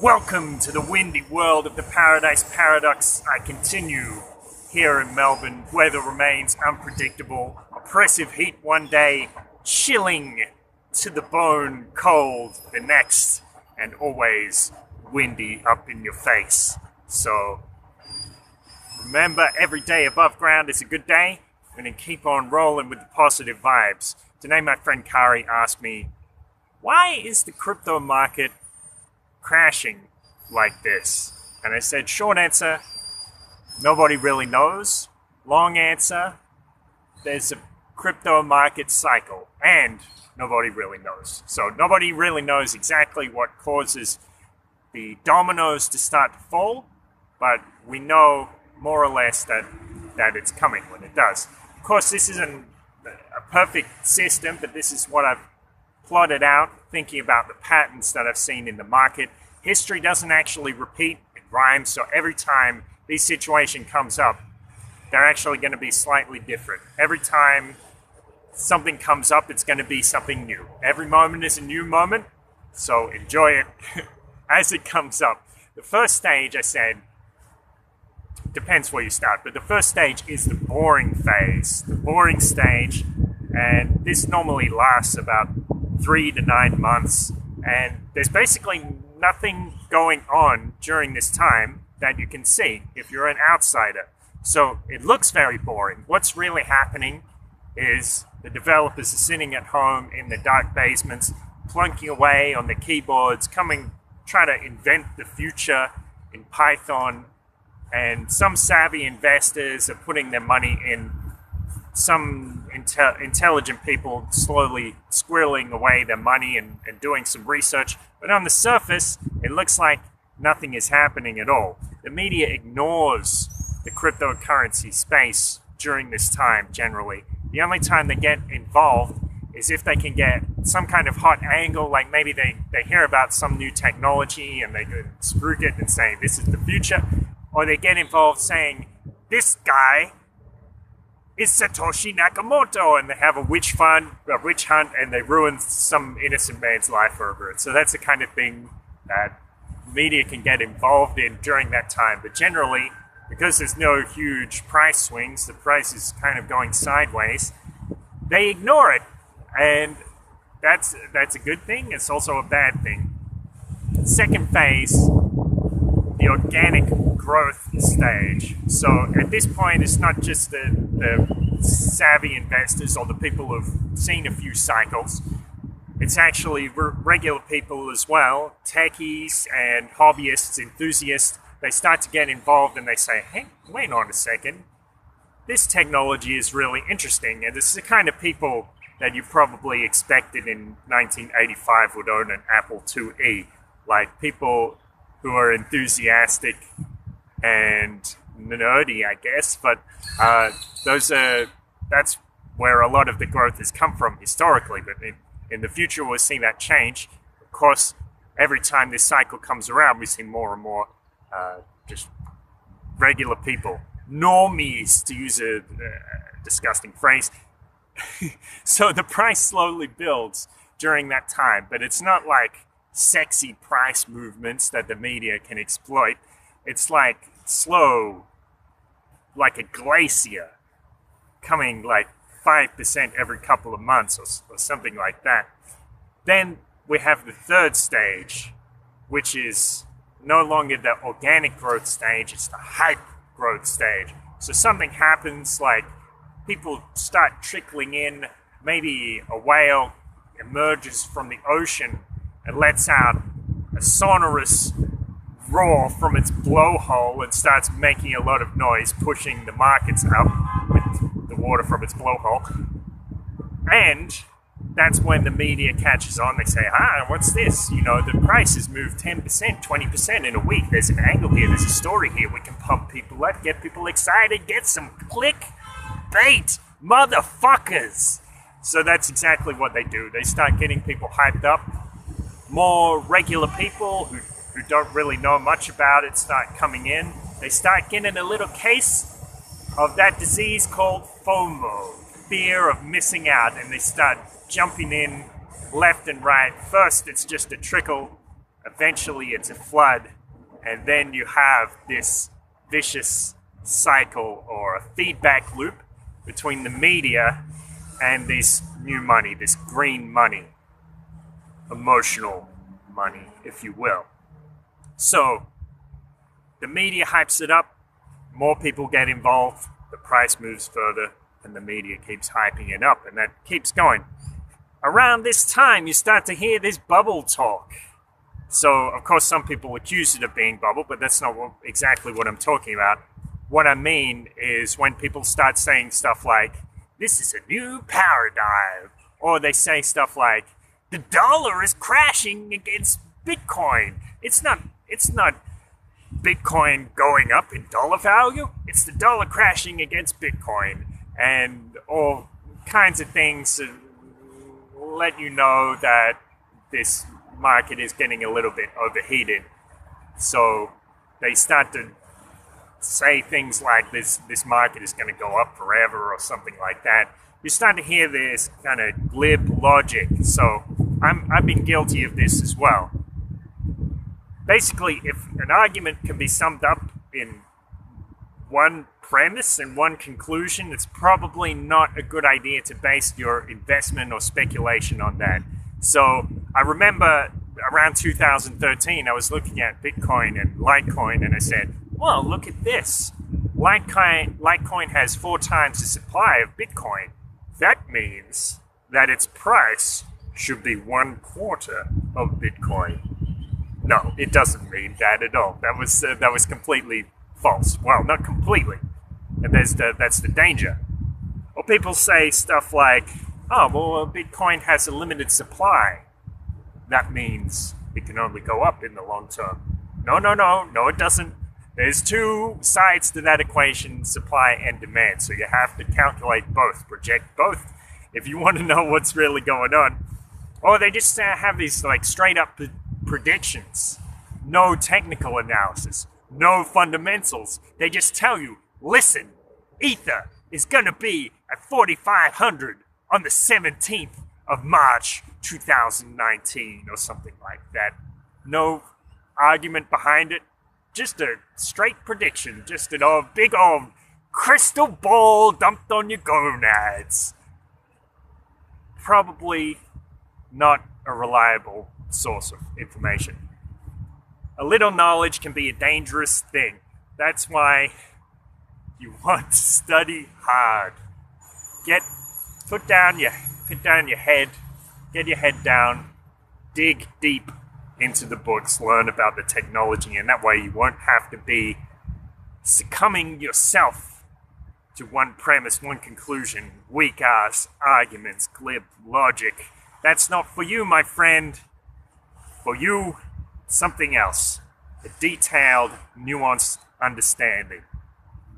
Welcome to the windy world of the Paradise Paradox. I continue here in Melbourne. Weather remains unpredictable. Oppressive heat one day, chilling to the bone, cold the next, and always windy up in your face. So remember, every day above ground is a good day, and then keep on rolling with the positive vibes. Today my friend Kari asked me, why is the crypto market crashing like this? And I said, short answer, nobody really knows. Long answer, there's a crypto market cycle, and nobody really knows. So nobody really knows exactly what causes the dominoes to start to fall, but we know more or less that it's coming when it does. Of course, this isn't a perfect system, but this is what I've plotted out, thinking about the patterns that I've seen in the market. History doesn't actually repeat, it rhymes, so every time this situation comes up, they're actually going to be slightly different. Every time something comes up, it's going to be something new. Every moment is a new moment, so enjoy it as it comes up. The first stage, I said, depends where you start, but the first stage is the boring phase, the boring stage, and this normally lasts about 3 to 9 months, and there's basically nothing going on during this time that you can see if you're an outsider. So it looks very boring. What's really happening is the developers are sitting at home in the dark basements, plunking away on the keyboards, trying to invent the future in Python, and some savvy investors are putting their money in some intelligent people slowly squirreling away their money and doing some research. But on the surface, it looks like nothing is happening at all. The media ignores the cryptocurrency space during this time, generally. The only time they get involved is if they can get some kind of hot angle, like maybe they hear about some new technology and they can spruik it and say, this is the future. Or they get involved saying, this guy is Satoshi Nakamoto, and they have a witch hunt, and they ruin some innocent man's life over it. So that's the kind of thing that media can get involved in during that time. But generally, because there's no huge price swings, the price is kind of going sideways, they ignore it. And that's a good thing. It's also a bad thing. Second phase, the organic growth stage. So at this point, it's not just the savvy investors or the people who've seen a few cycles. It's actually regular people as well, techies and hobbyists, enthusiasts. They start to get involved and they say, hey, wait on a second. This technology is really interesting. And this is the kind of people that you probably expected in 1985 would own an Apple IIe. Like people who are enthusiastic and nerdy, I guess, but that's where a lot of the growth has come from historically. But in the future, we'll see that change. Of course, every time this cycle comes around, we see more and more just regular people, normies, to use a disgusting phrase. So the price slowly builds during that time, but it's not like sexy price movements that the media can exploit. It's like slow, like a glacier, coming like 5% every couple of months or something like that. Then we have the third stage, which is no longer the organic growth stage, it's the hype growth stage. So something happens, like people start trickling in, maybe a whale emerges from the ocean and lets out a sonorous roar from its blowhole and starts making a lot of noise, pushing the markets up with the water from its blowhole. And that's when the media catches on. They say, what's this? You know, the price has moved 10%, 20% in a week. There's an angle here. There's a story here. We can pump people up, get people excited, get some clickbait, motherfuckers. So that's exactly what they do. They start getting people hyped up. More regular people who don't really know much about it start coming in. They start getting a little case of that disease called FOMO, fear of missing out, and they start jumping in left and right. First, it's just a trickle eventually it's a flood, and then you have this vicious cycle or a feedback loop between the media and this new money, this green money, emotional money, if you will. So the media hypes it up, more people get involved, the price moves further, and the media keeps hyping it up, and that keeps going. Around this time, you start to hear this bubble talk. So, of course, some people accuse it of being bubble, but that's not exactly what I'm talking about. What I mean is when people start saying stuff like, this is a new paradigm, or they say stuff like, the dollar is crashing against Bitcoin. It's not Bitcoin going up in dollar value, it's the dollar crashing against Bitcoin, and all kinds of things to let you know that this market is getting a little bit overheated. So they start to say things like this market is going to go up forever or something like that. You start to hear this kind of glib logic. So I've been guilty of this as well. Basically, if an argument can be summed up in one premise and one conclusion, it's probably not a good idea to base your investment or speculation on that. So I remember around 2013, I was looking at Bitcoin and Litecoin, and I said, well, look at this. Litecoin has 4 times the supply of Bitcoin. That means that its price should be 1/4 of Bitcoin. No, it doesn't mean that at all. That was completely false. Well, not completely. And that's the danger. Or people say stuff like, oh, well, Bitcoin has a limited supply. That means it can only go up in the long term. No, it doesn't. There's 2 sides to that equation, supply and demand. So you have to calculate both, project both, if you want to know what's really going on. Or they just have these like straight up predictions. No technical analysis. No fundamentals. They just tell you, listen, Ether is going to be at 4,500 on the 17th of March 2019 or something like that. No argument behind it. Just a straight prediction. Just an big old crystal ball dumped on your gonads. Probably not a reliable source of information. A little knowledge can be a dangerous thing. That's why you want to study hard. Put down your head, get your head down, dig deep into the books, learn about the technology, and that way you won't have to be succumbing yourself to one premise, one conclusion, weak-ass arguments, glib logic. That's not for you, my friend. For you, something else. A detailed, nuanced understanding.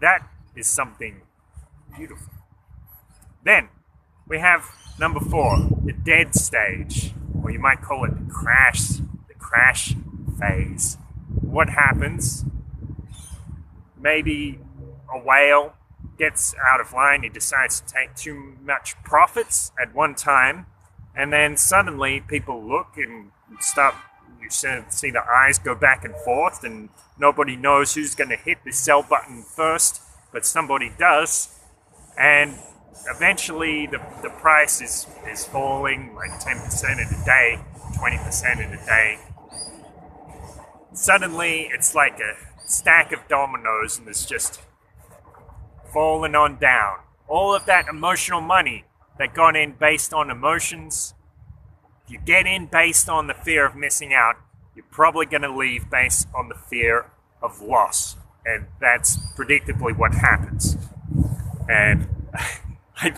That is something beautiful. Then, we have number 4, the dead stage, or you might call it the crash phase. What happens? Maybe a whale gets out of line, he decides to take too much profits at one time, and then suddenly people look and you see the eyes go back and forth, and nobody knows who's going to hit the sell button first, but somebody does, and eventually the price is falling like 10% in a day, 20% in a day. Suddenly it's like a stack of dominoes, and it's just falling on down. All of that emotional money that got in based on emotions, if you get in based on the fear of missing out, you're probably going to leave based on the fear of loss. And that's predictably what happens. And I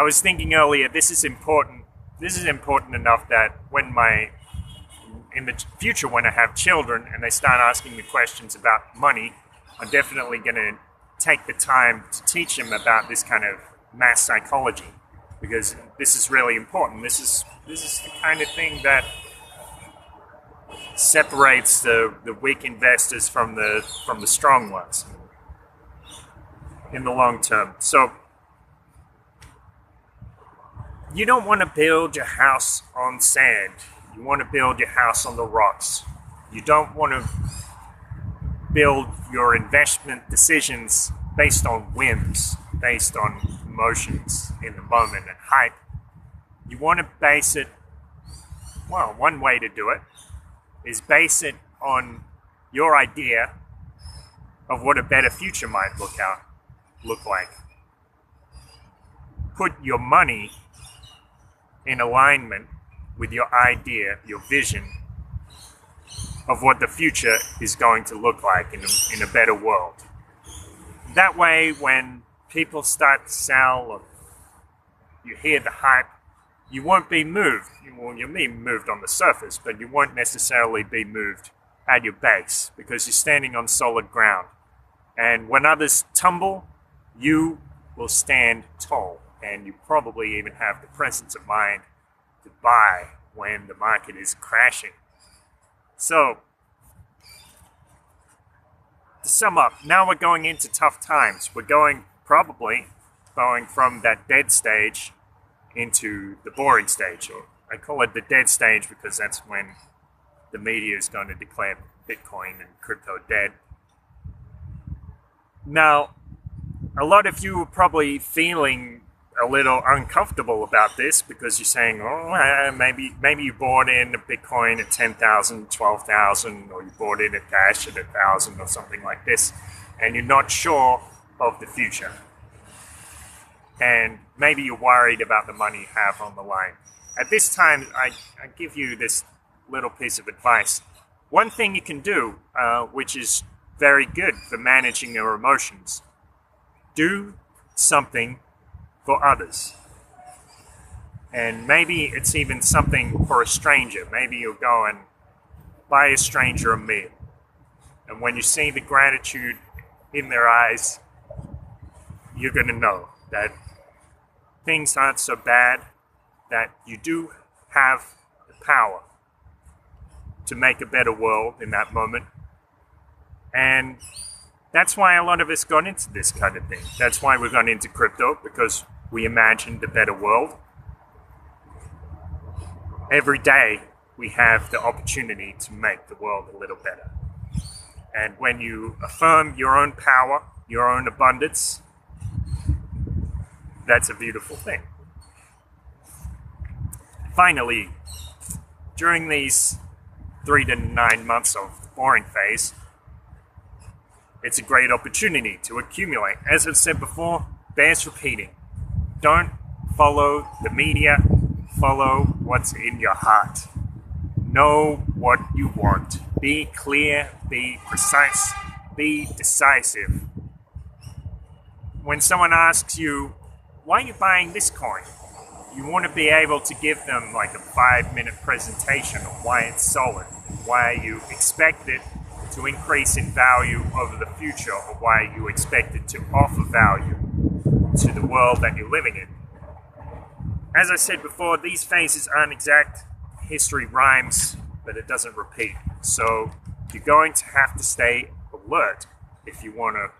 was thinking earlier, this is important. This is important enough that in the future, when I have children and they start asking me questions about money, I'm definitely going to take the time to teach them about this kind of mass psychology, because this is really important. This is the kind of thing that separates the weak investors from the strong ones in the long term. So you don't want to build your house on sand. You want to build your house on the rocks. You don't want to build your investment decisions based on whims, based on emotions in the moment and hype. You want to base it, well, one way to do it is base it on your idea of what a better future might look like. Put your money in alignment with your idea, your vision of what the future is going to look like in a better world. That way, when people start to sell or you hear the hype, you won't be moved. You'll be moved on the surface, but you won't necessarily be moved at your base because you're standing on solid ground. And when others tumble, you will stand tall, and you probably even have the presence of mind to buy when the market is crashing. So, to sum up, now we're going into tough times. We're probably going from that dead stage into the boring stage. Or I call it the dead stage because that's when the media is going to declare Bitcoin and crypto dead. Now, a lot of you are probably feeling a little uncomfortable about this because you're saying, oh, maybe you bought in a Bitcoin at 10,000, 12,000, or you bought in a Dash at 1,000 or something like this, and you're not sure of the future. And maybe you're worried about the money you have on the line. At this time, I give you this little piece of advice. One thing you can do, which is very good for managing your emotions, do something for others. And maybe it's even something for a stranger. Maybe you'll go and buy a stranger a meal. And when you see the gratitude in their eyes, you're going to know that things aren't so bad, that you do have the power to make a better world in that moment. And that's why a lot of us got into this kind of thing. That's why we got into crypto, because we imagined a better world. Every day we have the opportunity to make the world a little better. And when you affirm your own power, your own abundance, that's a beautiful thing. Finally, during these 3 to 9 months of the boring phase, it's a great opportunity to accumulate. As I've said before, bears repeating. Don't follow the media, follow what's in your heart. Know what you want. Be clear, be precise, be decisive. When someone asks you, why are you buying this coin? You want to be able to give them like a 5-minute presentation of why it's solid, why you expect it to increase in value over the future, or why you expect it to offer value to the world that you're living in. As I said before, these phases aren't exact. History rhymes, but it doesn't repeat. So you're going to have to stay alert if you want to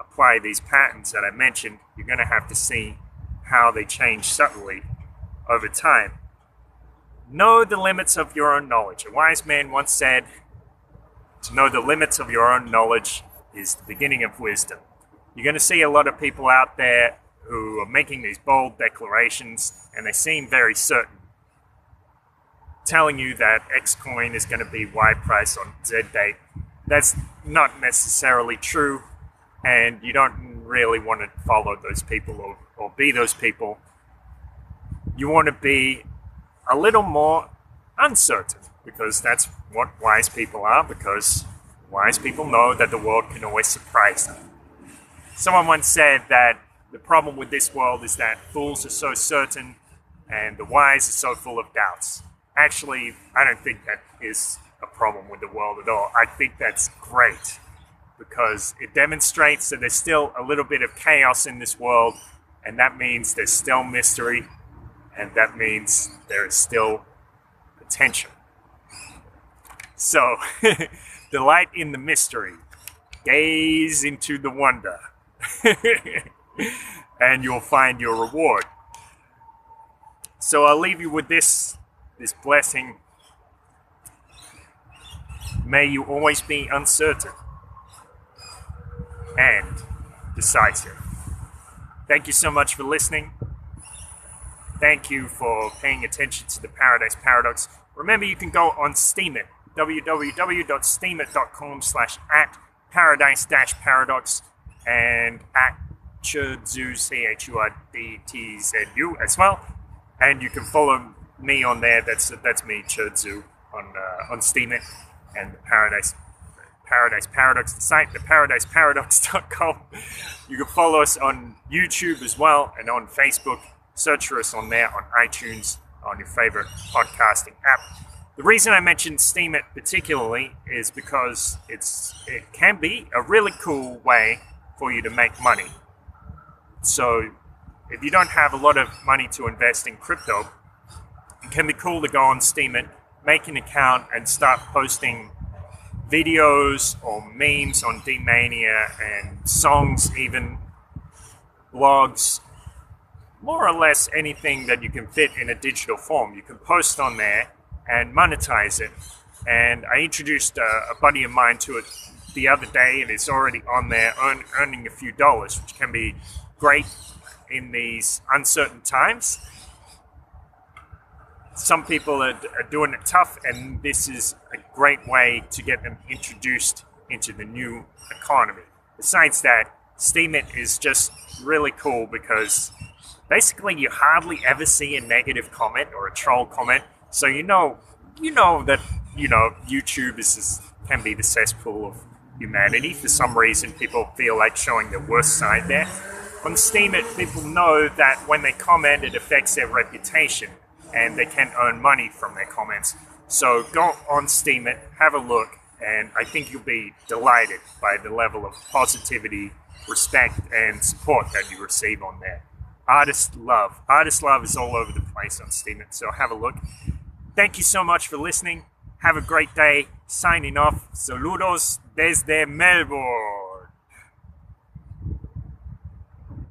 apply these patterns that I mentioned. You're going to have to see how they change subtly over time. Know the limits of your own knowledge. A wise man once said, to know the limits of your own knowledge is the beginning of wisdom. You're going to see a lot of people out there who are making these bold declarations, and they seem very certain, telling you that X coin is going to be Y price on Z date. That's not necessarily true, and you don't really want to follow those people or be those people. You want to be a little more uncertain, because that's what wise people are, because wise people know that the world can always surprise them. Someone once said that the problem with this world is that fools are so certain and the wise are so full of doubts. Actually, I don't think that is a problem with the world at all. I think that's great, because it demonstrates that there's still a little bit of chaos in this world, and that means there's still mystery, and that means there is still potential. So, delight in the mystery. Gaze into the wonder. And you'll find your reward. So I'll leave you with this blessing. may you always be uncertain and decisive. Thank you so much for listening. Thank you for paying attention to the Paradise Paradox. Remember, you can go on Steemit, www.steemit.com/@paradise-paradox and @Churdzu, CHURDTZU as well. And you can follow me on there. That's me, Churdzu, on Steemit, and the Paradise Paradox, the site, theparadiseparadox.com. You can follow us on YouTube as well and on Facebook. Search for us on there, on iTunes, on your favorite podcasting app. The reason I mentioned Steemit particularly is because it can be a really cool way for you to make money. So if you don't have a lot of money to invest in crypto, it can be cool to go on Steemit, make an account, and start posting videos or memes on D-Mania and songs, even blogs, more or less anything that you can fit in a digital form. You can post on there and monetize it. And I introduced a buddy of mine to it the other day, and it's already on there earning a few dollars, which can be great in these uncertain times. Some people are doing it tough, and this is a great way to get them introduced into the new economy. Besides that, Steemit is just really cool because basically you hardly ever see a negative comment or a troll comment. So you know that YouTube can be the cesspool of humanity. For some reason, people feel like showing their worst side there. On Steemit, people know that when they comment, it affects their reputation, and they can earn money from their comments. So go on Steemit, have a look, and I think you'll be delighted by the level of positivity, respect, and support that you receive on there. Artist love is all over the place on Steemit, so have a look. Thank you so much for listening. Have a great day. Signing off. Saludos desde Melbourne.